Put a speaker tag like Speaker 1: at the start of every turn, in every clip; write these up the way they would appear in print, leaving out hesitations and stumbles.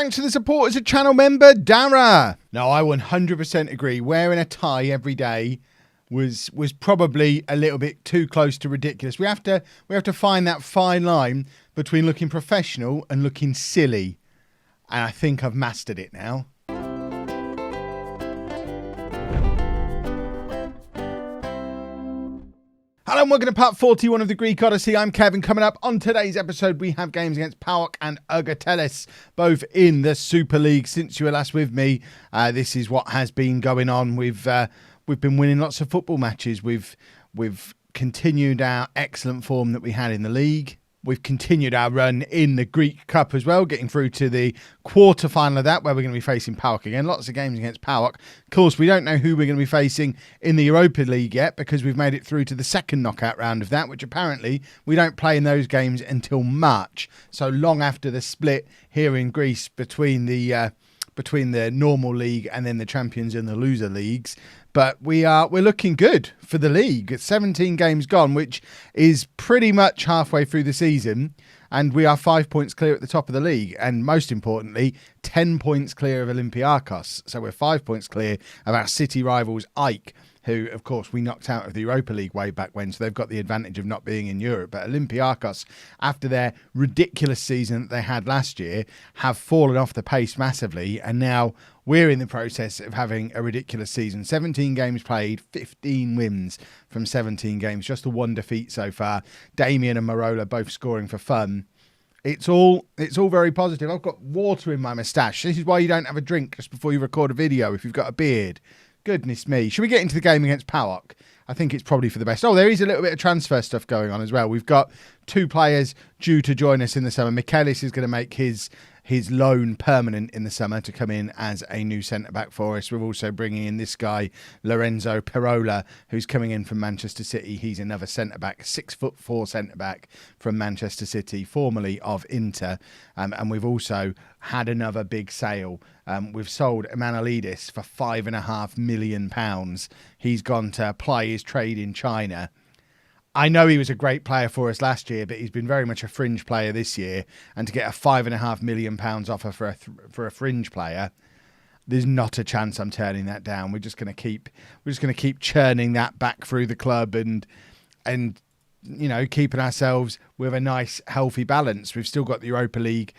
Speaker 1: thanks to the support as a channel member, Dara. No, I 100% agree. Wearing a tie every day was probably a little bit too close to ridiculous. We have to find that fine line between looking professional and looking silly. And I think I've mastered it now. Hello and welcome to part 41 of the Greek Odyssey. I'm Kevin. Coming up on today's episode, we have games against PAOK and Ergotelis, both in the Super League. Since you were last with me, this is what has been going on. We've been winning lots of football matches. We've continued our excellent form that we had in the league. We've continued our run in the Greek Cup as well, getting through to the quarter-final of that, where we're going to be facing PAOK again. Lots of games against PAOK. Of course, we don't know who we're going to be facing in the Europa League yet, because we've made it through to the second knockout round of that, which apparently we don't play in those games until March. So long after the split here in Greece between the normal league and then the champions and the loser leagues. But we're looking good for the league. It's 17 games gone, which is pretty much halfway through the season. And we are 5 points clear at the top of the league. And most importantly, 10 points clear of Olympiakos. So we're 5 points clear of our city rivals, AEK, who, of course, we knocked out of the Europa League way back when, so they've got the advantage of not being in Europe. But Olympiakos, after their ridiculous season that they had last year, have fallen off the pace massively, and now we're in the process of having a ridiculous season. 17 games played, 15 wins from 17 games, just the one defeat so far. Damien and Marola both scoring for fun. It's all very positive. I've got water in my moustache. This is why you don't have a drink just before you record a video if you've got a beard. Goodness me. Should we get into the game against PAOK? I think it's probably for the best. Oh, there is a little bit of transfer stuff going on as well. We've got two players due to join us in the summer. Michaelis is going to make his loan permanent in the summer to come in as a new centre-back for us. We're also bringing in this guy, Lorenzo Perola, who's coming in from Manchester City. He's another centre-back, 6'4" centre-back from Manchester City, formerly of Inter. And we've also had another big sale. We've sold Emanuelidis for £5.5 million. He's gone to apply his trade in China. I know he was a great player for us last year, but he's been very much a fringe player this year. And to get a £5.5 million offer for a fringe player, there's not a chance I'm turning that down. We're just going to keep churning that back through the club and you know, keeping ourselves with a nice healthy balance. We've still got the Europa League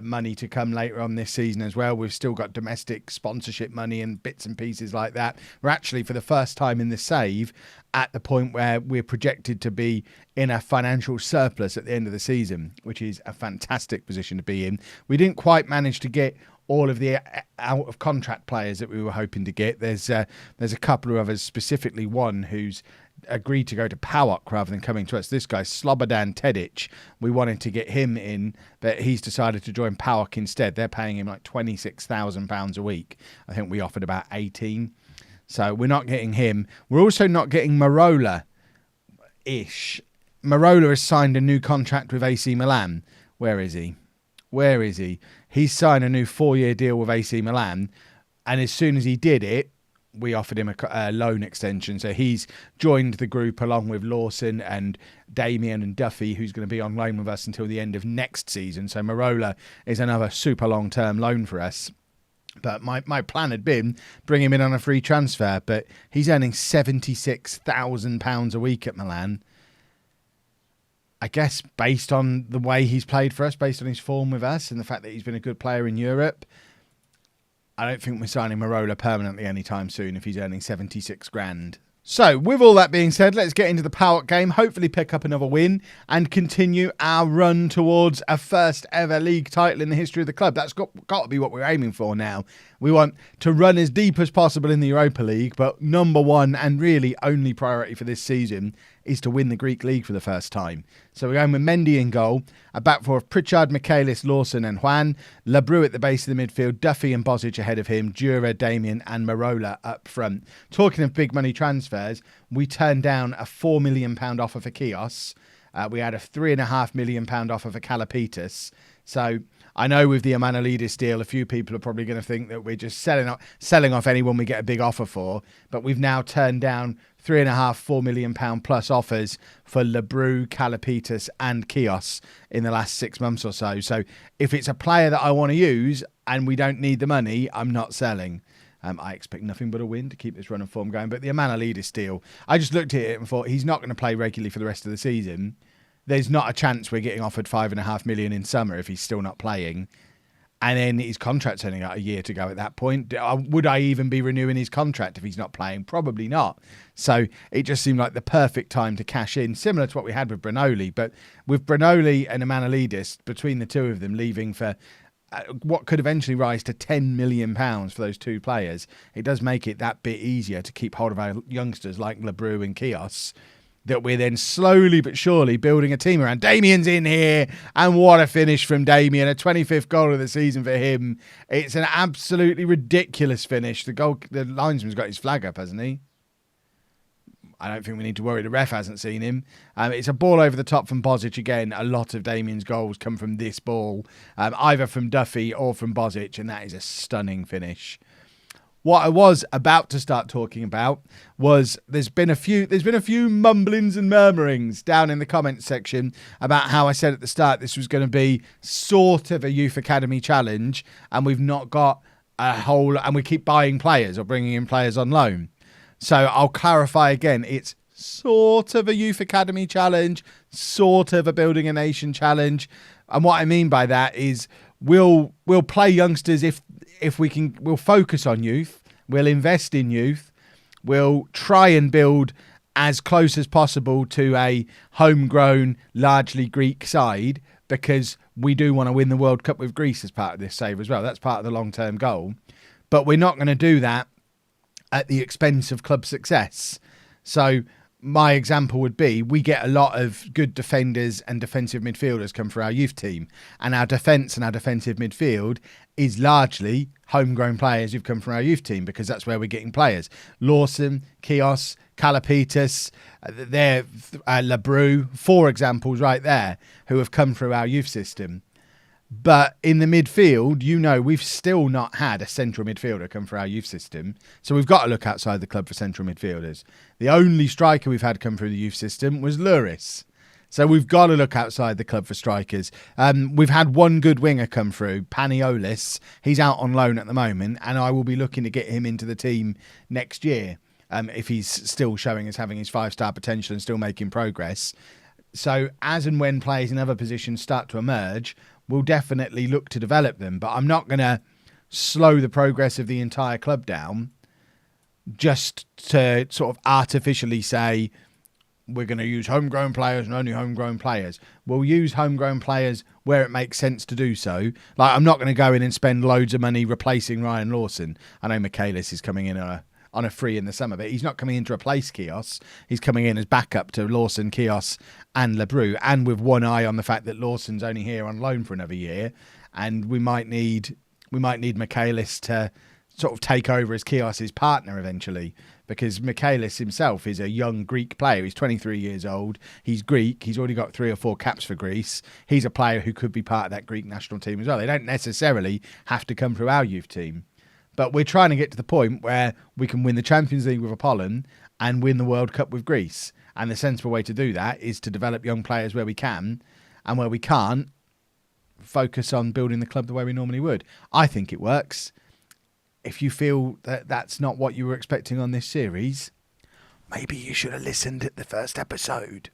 Speaker 1: money to come later on this season as well. We've still got domestic sponsorship money and bits and pieces like that. We're actually, for the first time in the save, at the point where we're projected to be in a financial surplus at the end of the season, which is a fantastic position to be in. We didn't quite manage to get all of the out of contract players that we were hoping to get. There's a couple of others, specifically one who's agreed to go to PAOK rather than coming to us. This guy, Slobodan Tedic, we wanted to get him in, but he's decided to join PAOK instead. They're paying him like £26,000 a week. I think we offered about 18. So we're not getting him. We're also not getting Marola-ish. Marola has signed a new contract with AC Milan. Where is he? He's signed a new 4-year deal with AC Milan. And as soon as he did it, we offered him a loan extension. So he's joined the group along with Lawson and Damien and Duffy, who's going to be on loan with us until the end of next season. So Marola is another super long-term loan for us. But my plan had been bring him in on a free transfer, but he's earning £76,000 a week at Milan. I guess based on the way he's played for us, based on his form with us and the fact that he's been a good player in Europe, I don't think we're signing Marola permanently anytime soon if he's earning 76 grand. So, with all that being said, let's get into the PAOK game, hopefully pick up another win and continue our run towards a first ever league title in the history of the club. That's got to be what we're aiming for now. We want to run as deep as possible in the Europa League, but number one and really only priority for this season is to win the Greek League for the first time. So we're going with Mendy in goal, a back four of Pritchard, Michaelis, Lawson and Juan, Lebrou at the base of the midfield, Duffy and Bozic ahead of him, Dura, Damien and Marola up front. Talking of big money transfers, we turned down a £4 million offer for Chios. We had a £3.5 million offer for Kalapitas. So I know with the Emanuelidis deal, a few people are probably going to think that we're just selling off anyone we get a big offer for. But we've now turned down £3.5–4 million plus offers for Lebrou, Kalapitas and Chios in the last 6 months or so. So if it's a player that I want to use, and we don't need the money, I'm not selling. I expect nothing but a win to keep this run of form going. But the Amanalidis deal, I just looked at it and thought he's not going to play regularly for the rest of the season. There's not a chance we're getting offered $5.5 million in summer if he's still not playing. And then his contract's only got a year to go at that point. Would I even be renewing his contract if he's not playing? Probably not. So it just seemed like the perfect time to cash in, similar to what we had with Brunoli. But with Brunoli and Amanalidis, between the two of them leaving for what could eventually rise to £10 million for those two players, it does make it that bit easier to keep hold of our youngsters like Lebrou and Kios, that we're then slowly but surely building a team around. Damien's in here, and what a finish from Damien, a 25th goal of the season for him. It's an absolutely ridiculous finish. The linesman's got his flag up, hasn't he? I don't think we need to worry. The ref hasn't seen him. It's a ball over the top from Bozic again. A lot of Damien's goals come from this ball, either from Duffy or from Bozic, and that is a stunning finish. What I was about to start talking about was there's been a few mumblings and murmurings down in the comments section about how I said at the start this was going to be sort of a youth academy challenge, and we've not got and we keep buying players or bringing in players on loan. So I'll clarify again. It's sort of a youth academy challenge, sort of a building a nation challenge. And what I mean by that is we'll play youngsters if we can. We'll focus on youth. We'll invest in youth. We'll try and build as close as possible to a homegrown, largely Greek side, because we do want to win the World Cup with Greece as part of this save as well. That's part of the long-term goal. But we're not going to do that at the expense of club success. So my example would be we get a lot of good defenders and defensive midfielders come for our youth team, and our defence and our defensive midfield is largely homegrown players who've come from our youth team, because that's where we're getting players. Lawson, Kios, Kalapitas, Lebrou, 4 examples right there who have come through our youth system. But in the midfield, we've still not had a central midfielder come for our youth system. So we've got to look outside the club for central midfielders. The only striker we've had come through the youth system was Luris. So we've got to look outside the club for strikers. We've had one good winger come through, Paniolis. He's out on loan at the moment, and I will be looking to get him into the team next year if he's still showing as having his 5-star potential and still making progress. So as and when players in other positions start to emerge, we'll definitely look to develop them. But I'm not going to slow the progress of the entire club down just to sort of artificially say we're going to use homegrown players and only homegrown players. We'll use homegrown players where it makes sense to do so. Like, I'm not going to go in and spend loads of money replacing Ryan Lawson. I know Michaelis is coming in on a free in the summer, but he's not coming in to replace Kios. He's coming in as backup to Lawson, Kios and Lebrou, and with one eye on the fact that Lawson's only here on loan for another year, and we might need Michaelis to sort of take over as Kios's partner eventually, because Michaelis himself is a young Greek player. He's 23 years old. He's Greek. He's already got 3 or 4 caps for Greece. He's a player who could be part of that Greek national team as well. They don't necessarily have to come through our youth team. But we're trying to get to the point where we can win the Champions League with Apollon and win the World Cup with Greece. And the sensible way to do that is to develop young players where we can, and where we can't, focus on building the club the way we normally would. I think it works. If you feel that that's not what you were expecting on this series, maybe you should have listened at the first episode.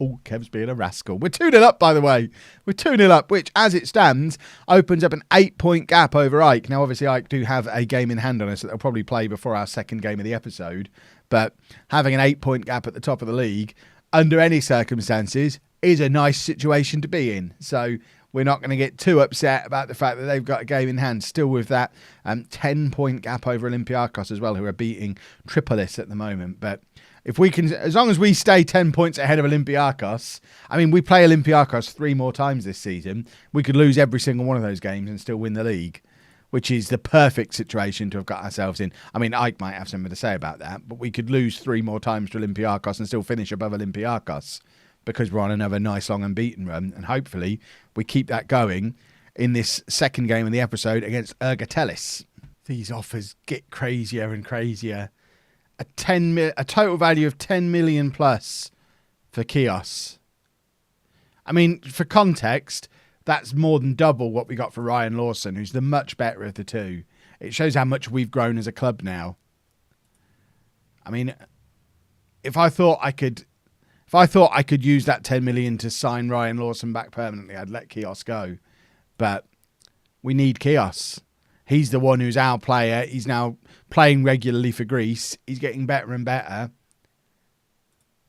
Speaker 1: Oh, Kev's being a rascal. We're 2-0 up, by the way. We're 2-0 up, which, as it stands, opens up an 8-point gap over Ike. Now, obviously, Ike do have a game in hand on us that they'll probably play before our second game of the episode. But having an 8-point gap at the top of the league, under any circumstances, is a nice situation to be in. So we're not going to get too upset about the fact that they've got a game in hand, still with that 10-point gap over Olympiacos as well, who are beating Tripolis at the moment. But if we can, as long as we stay 10 points ahead of Olympiacos, I mean, we play Olympiacos 3 more times this season. We could lose every single one of those games and still win the league, which is the perfect situation to have got ourselves in. I mean, Ike might have something to say about that, but we could lose 3 more times to Olympiacos and still finish above Olympiacos, because we're on another nice long unbeaten run, and hopefully we keep that going in this second game of the episode against Ergotelis. These offers get crazier and crazier. A total value of 10 million plus for Kios. I mean, for context, That's more than double what we got for Ryan Lawson, who's the much better of the two. It shows how much we've grown as a club now. I mean, if I thought I could use that 10 million to sign Ryan Lawson back permanently, I'd let Kios go. But we need Kios. He's the one who's our player. He's now playing regularly for Greece. He's getting better and better.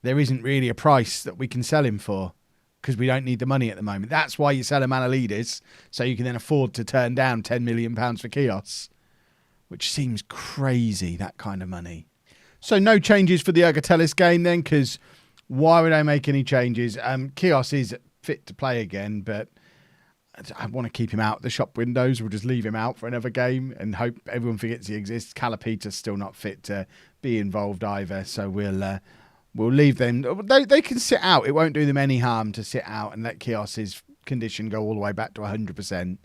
Speaker 1: There isn't really a price that we can sell him for because we don't need the money at the moment. That's why you sell a Manolidis, so you can then afford to turn down £10 million for Kios, which seems crazy, that kind of money. So no changes for the Ergotelis game then, because why would I make any changes? Kios is fit to play again, but I want to keep him out the shop windows. We'll just leave him out for another game and hope everyone forgets he exists. Calapita's still not fit to be involved either, so we'll leave them. They can sit out. It won't do them any harm to sit out and let Kios's condition go all the way back to 100%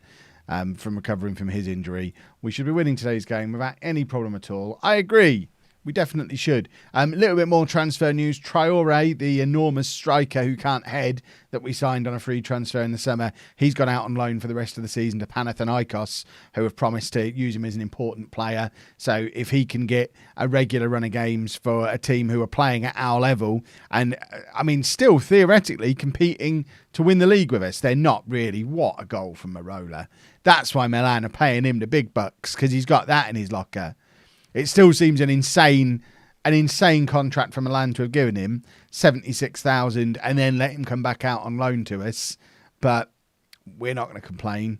Speaker 1: from recovering from his injury. We should be winning today's game without any problem at all. I agree. We definitely should. A little bit more transfer news. Traore, the enormous striker who can't head that we signed on a free transfer in the summer, he's gone out on loan for the rest of the season to Panathinaikos, who have promised to use him as an important player. So if he can get a regular run of games for a team who are playing at our level, and I mean, still theoretically competing to win the league with us, they're not really. What a goal from Marola. That's why Milan are paying him the big bucks, because he's got that in his locker. It still seems an insane contract for Milan to have given him, 76,000, and then let him come back out on loan to us. But we're not going to complain,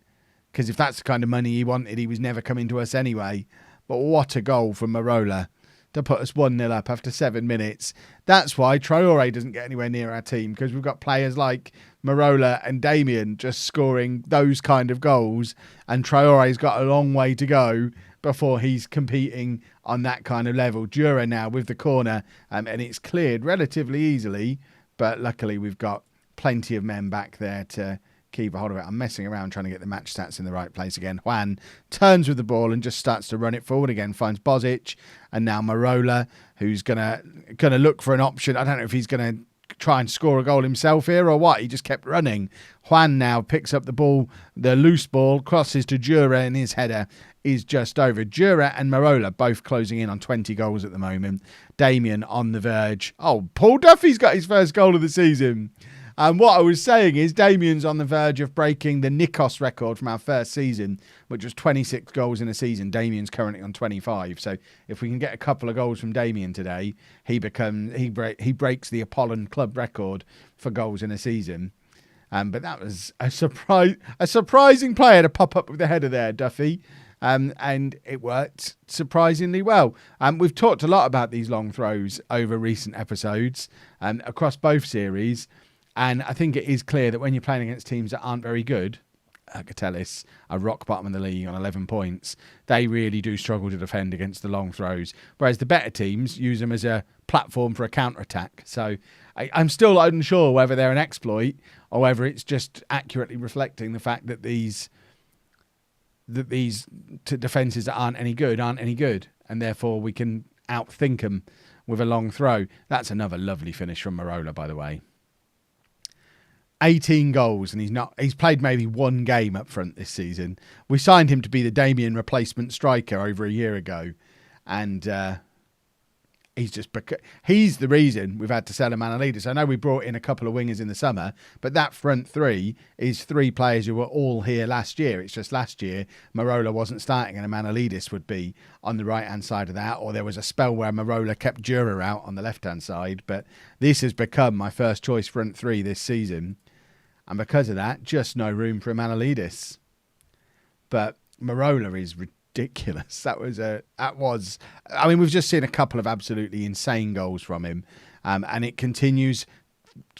Speaker 1: because if that's the kind of money he wanted, he was never coming to us anyway. But what a goal from Marola to put us 1-0 up after 7 minutes. That's why Traore doesn't get anywhere near our team, because we've got players like Marola and Damien just scoring those kind of goals, and Traore's got a long way to go before he's competing on that kind of level. Dura now with the corner, and it's cleared relatively easily, but luckily we've got plenty of men back there to keep a hold of it. I'm messing around trying to get the match stats in the right place again. Juan turns with the ball and just starts to run it forward again, finds Bozic, and now Marola, who's gonna look for an option. I don't know if he's gonna try and score a goal himself here or what. He just kept running. Juan now picks up the ball, the loose ball, crosses to Dura, and his header is just over. Dura and Marola both closing in on 20 goals at the moment. Damien on the verge. Oh, Paul Duffy's got his first goal of the season. And what I was saying is Damien's on the verge of breaking the Nikos record from our first season, which was 26 goals in a season. Damien's currently on 25. So if we can get a couple of goals from Damien today, he breaks the Apollon club record for goals in a season. But that was a surprising player to pop up with the header there, Duffy. And it worked surprisingly well. We've talked a lot about these long throws over recent episodes across both series. And I think it is clear that when you're playing against teams that aren't very good, Ergotelis are rock bottom of the league on 11 points, they really do struggle to defend against the long throws. Whereas the better teams use them as a platform for a counter-attack. So I'm still unsure whether they're an exploit or whether it's just accurately reflecting the fact that these defences that aren't any good, and therefore we can outthink them with a long throw. That's another lovely finish from Marola, by the way. 18 goals, and he's played maybe one game up front this season. We signed him to be the Damien replacement striker over a year ago, and he's the reason we've had to sell a Manolidis. I know we brought in a couple of wingers in the summer, but that front three is three players who were all here last year. It's just last year Marola wasn't starting and a Manolidis would be on the right-hand side of that, or there was a spell where Marola kept Dura out on the left-hand side. But this has become my first choice front three this season. And because of that, just no room for a Manolidis. But Marola is ridiculous. That was. I mean, we've just seen a couple of absolutely insane goals from him, and it continues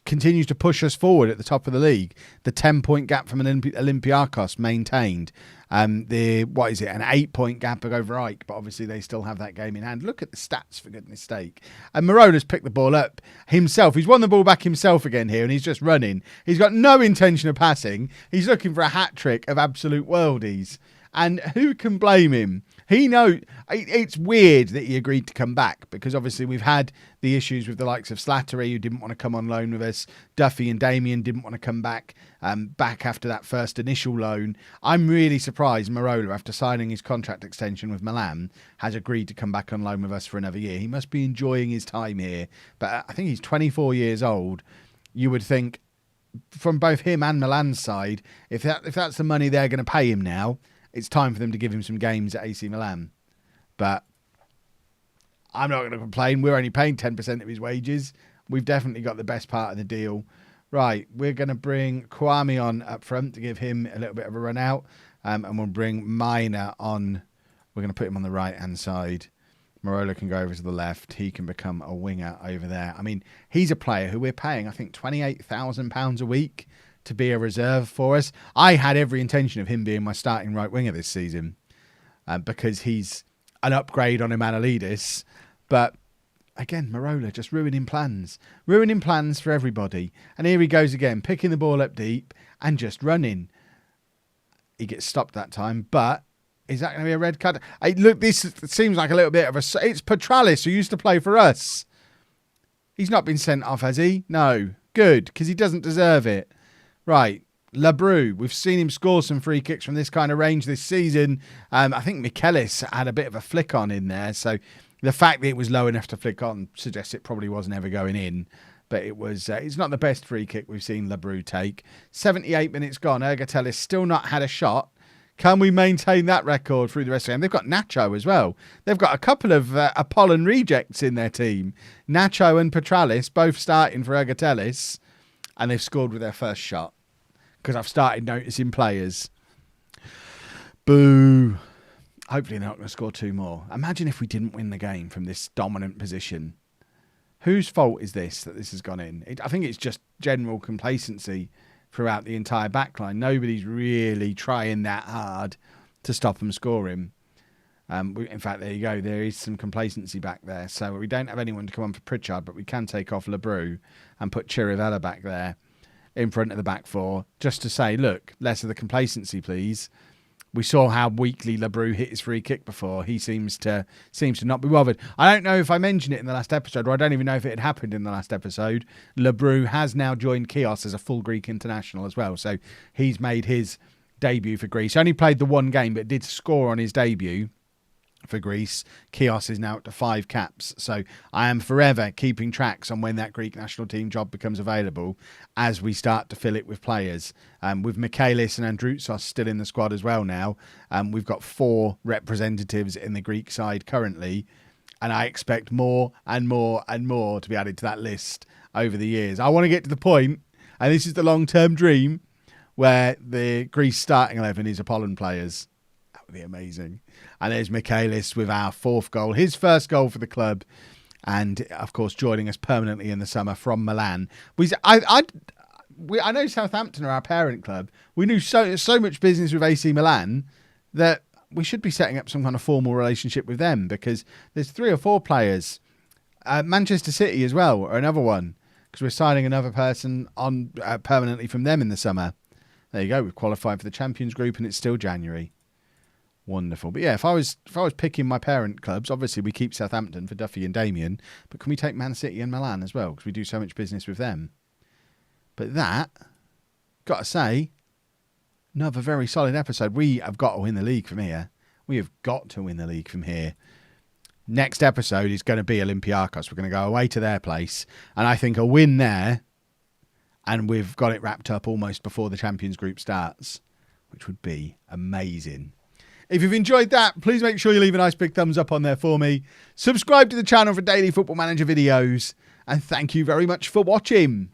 Speaker 1: to push us forward at the top of the league. The 10-point gap from Olympiacos maintained. An 8-point gap over Ike, but obviously they still have that game in hand. Look at the stats, for goodness sake. And Marola's picked the ball up himself. He's won the ball back himself again here, and he's just running. He's got no intention of passing. He's looking for a hat-trick of absolute worldies. And who can blame him? He knows. It's weird that he agreed to come back because obviously we've had the issues with the likes of Slattery, who didn't want to come on loan with us. Duffy and Damien didn't want to come back after that first initial loan. I'm really surprised Marola, after signing his contract extension with Milan, has agreed to come back on loan with us for another year. He must be enjoying his time here. But I think he's 24 years old. You would think from both him and Milan's side, if that's the money they're going to pay him now, it's time for them to give him some games at AC Milan. But I'm not going to complain. We're only paying 10% of his wages. We've definitely got the best part of the deal. Right, we're going to bring Kwame on up front to give him a little bit of a run out. And we'll bring Minor on. We're going to put him on the right-hand side. Marola can go over to the left. He can become a winger over there. I mean, he's a player who we're paying, I think, £28,000 a week to be a reserve for us. I had every intention of him being my starting right winger this season because he's an upgrade on Emanuelidis. But again, Marola just ruining plans for everybody. And here he goes again, picking the ball up deep and just running. He gets stopped that time, but is that going to be a red card? Hey, look, this seems like a little bit of a... It's Petralis, who used to play for us. He's not been sent off, has he? No. Good, because he doesn't deserve it. Right, Labru, we've seen him score some free kicks from this kind of range this season. I think Michelis had a bit of a flick on in there, so the fact that it was low enough to flick on suggests it probably wasn't ever going in. But it was. It's not the best free kick we've seen Labru take. 78 minutes gone. Ergotelis still not had a shot. Can we maintain that record through the rest of the game? They've got Nacho as well. They've got a couple of Apollon rejects in their team. Nacho and Petralis both starting for Ergotelis. And they've scored with their first shot. Because I've started noticing players. Boo. Hopefully they're not going to score two more. Imagine if we didn't win the game from this dominant position. Whose fault is this that this has gone in? I think it's just general complacency throughout the entire backline. Nobody's really trying that hard to stop them scoring. In fact, there you go. There is some complacency back there. So we don't have anyone to come on for Pritchard, but we can take off Labru and put Chirivella back there in front of the back four, just to say, look, less of the complacency, please. We saw how weakly Labru hit his free kick before. He seems to not be bothered. I don't know if I mentioned it in the last episode, or I don't even know if it had happened in the last episode. Labru has now joined Chios as a full Greek international as well. So he's made his debut for Greece. He only played the one game, but did score on his debut for Greece. Chios is now up to 5 caps. So I am forever keeping tracks on when that Greek national team job becomes available as we start to fill it with players. With Michaelis and Androutsos still in the squad as well now. We've got 4 representatives in the Greek side currently. And I expect more and more and more to be added to that list over the years. I want to get to the point, and this is the long-term dream, where the Greece starting 11 is Apollon players. That would be amazing. And there's Michaelis with our 4th goal, his first goal for the club, and of course joining us permanently in the summer from Milan. I know Southampton are our parent club. We knew so much business with AC Milan that we should be setting up some kind of formal relationship with them, because there's 3 or 4 players. Manchester City as well are another one, because we're signing another person on permanently from them in the summer. There you go. We've qualified for the Champions Group, and it's still January. Wonderful. But yeah, if I was picking my parent clubs, obviously we keep Southampton for Duffy and Damien, but can we take Man City and Milan as well? Because we do so much business with them. But that, got to say, another very solid episode. We have got to win the league from here. We have got to win the league from here. Next episode is going to be Olympiacos. We're going to go away to their place. And I think a win there, and we've got it wrapped up almost before the Champions Group starts, which would be amazing. If you've enjoyed that, please make sure you leave a nice big thumbs up on there for me. Subscribe to the channel for daily Football Manager videos. And thank you very much for watching.